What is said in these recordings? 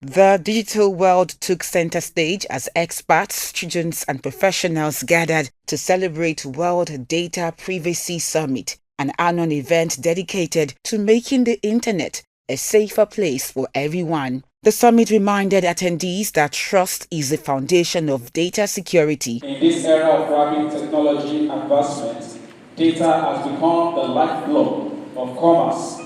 The digital world took center stage as experts, students, and professionals gathered to celebrate World Data Privacy Summit, an annual event dedicated to making the internet a safer place for everyone. The summit reminded attendees that trust is the foundation of data security. In this era of rapid technology advancement, data has become the lifeblood of commerce,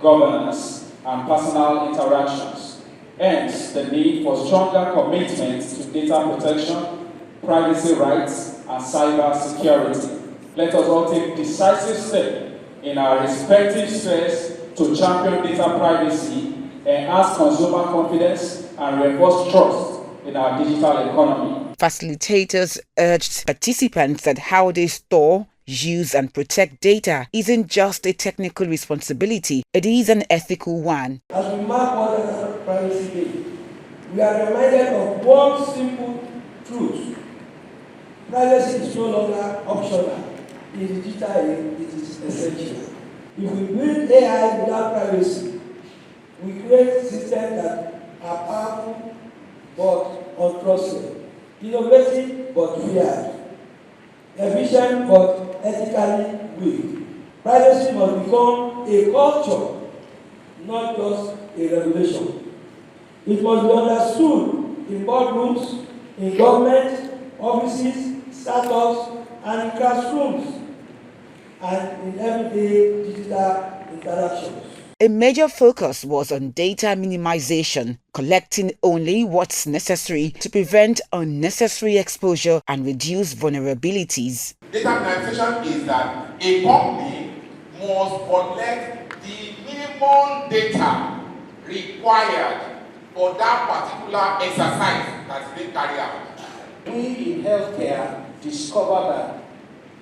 governance, and personal interactions. Hence, the need for stronger commitment to data protection, privacy rights, and cyber security. Let us all take decisive steps in our respective spheres to champion data privacy, enhance consumer confidence, and reinforce trust in our digital economy. Facilitators urged participants that how they store, use and protect data isn't just a technical responsibility, it is an ethical one. As we mark World Data Privacy Day, we are reminded of one simple truth. Privacy is no longer optional. In digital age, it is essential. If we build AI without privacy, we create systems that are powerful but untrusted, innovative but feared, efficient but ethically weak. Privacy must become a culture, not just a regulation. It must be understood in boardrooms, in government, offices, startups, and in classrooms, and in everyday digital interactions. A major focus was on data minimization, collecting only what's necessary to prevent unnecessary exposure and reduce vulnerabilities. Data minimization is that a company must collect the minimum data required for that particular exercise that's being carried out. We in healthcare discover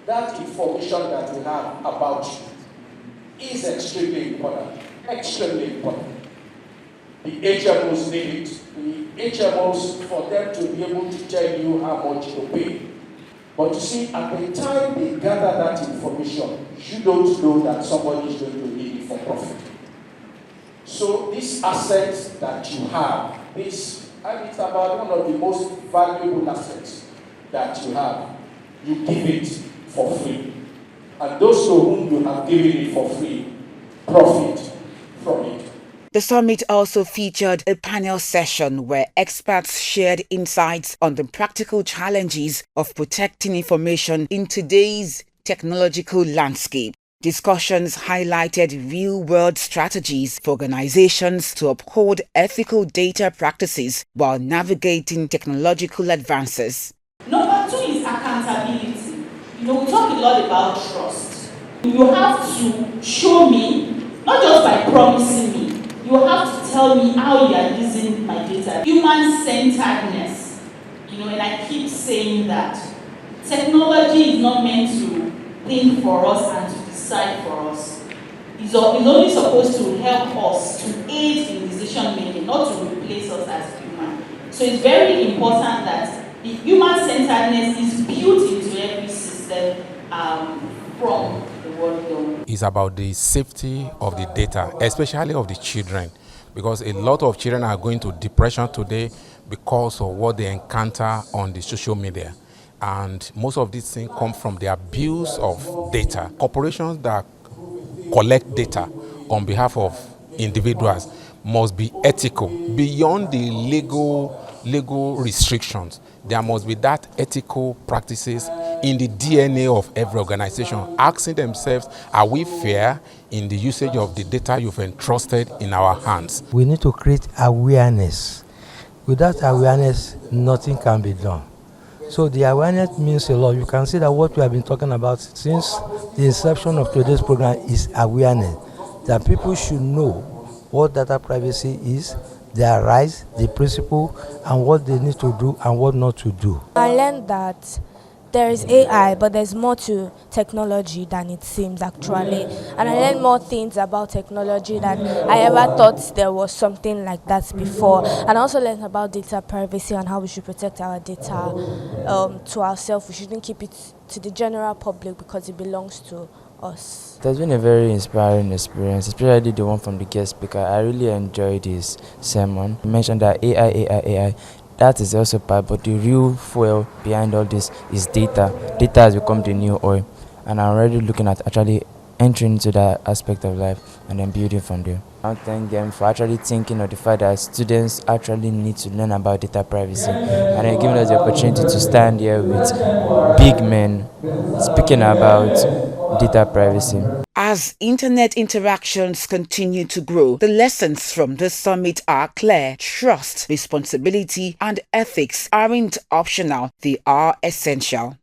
that information that we have about you is extremely important. Extremely important. The HMOs need it. The HMOs, for them to be able to tell you how much to pay. But you see, at the time they gather that information, you don't know that somebody is going to need it for profit. So this asset that you have, and it's about one of the most valuable assets that you have, you give it for free. And those to whom you have given it for free profit from it. The summit also featured a panel session where experts shared insights on the practical challenges of protecting information in today's technological landscape. Discussions highlighted real-world strategies for organizations to uphold ethical data practices while navigating technological advances. Number 2 is accountability. We talk a lot about trust. You have to show me, not just by promising me, you have to tell me how you are using my data. Human-centeredness, and I keep saying that technology is not meant to think for us and to decide for us. It's only supposed to help us to aid in decision making, not to replace us as human. So it's very important that the human-centeredness is built into every system from the word go. It's about the safety of the data, especially of the children, because a lot of children are going to depression today because of what they encounter on the social media. And most of these things come from the abuse of data. Corporations that collect data on behalf of individuals must be ethical. Beyond the legal restrictions, there must be that ethical practices in the DNA of every organization, asking themselves, are we fair in the usage of the data you've entrusted in our hands? We need to create awareness. Without awareness, nothing can be done. So the awareness means a lot. You can see that what we have been talking about since the inception of today's program is awareness. That people should know what data privacy is, their rights, the principle, and what they need to do and what not to do. I learned that there is AI, but there's more to technology than it seems actually. And I learned more things about technology than I ever thought there was something like that before. And I also learned about data privacy and how we should protect our data to ourselves. We shouldn't keep it to the general public because it belongs to us. It has been a very inspiring experience, especially the one from the guest speaker. I really enjoyed his sermon. He mentioned that AI. That is also part, but the real fuel behind all this is data. Data has become the new oil, and I'm already looking at actually entering into that aspect of life and then building from there. I thank them for actually thinking of the fact that students actually need to learn about data privacy, and then giving us the opportunity to stand here with big men speaking about data privacy. As internet interactions continue to grow, the lessons from this summit are clear. Trust, responsibility, and ethics aren't optional, they are essential.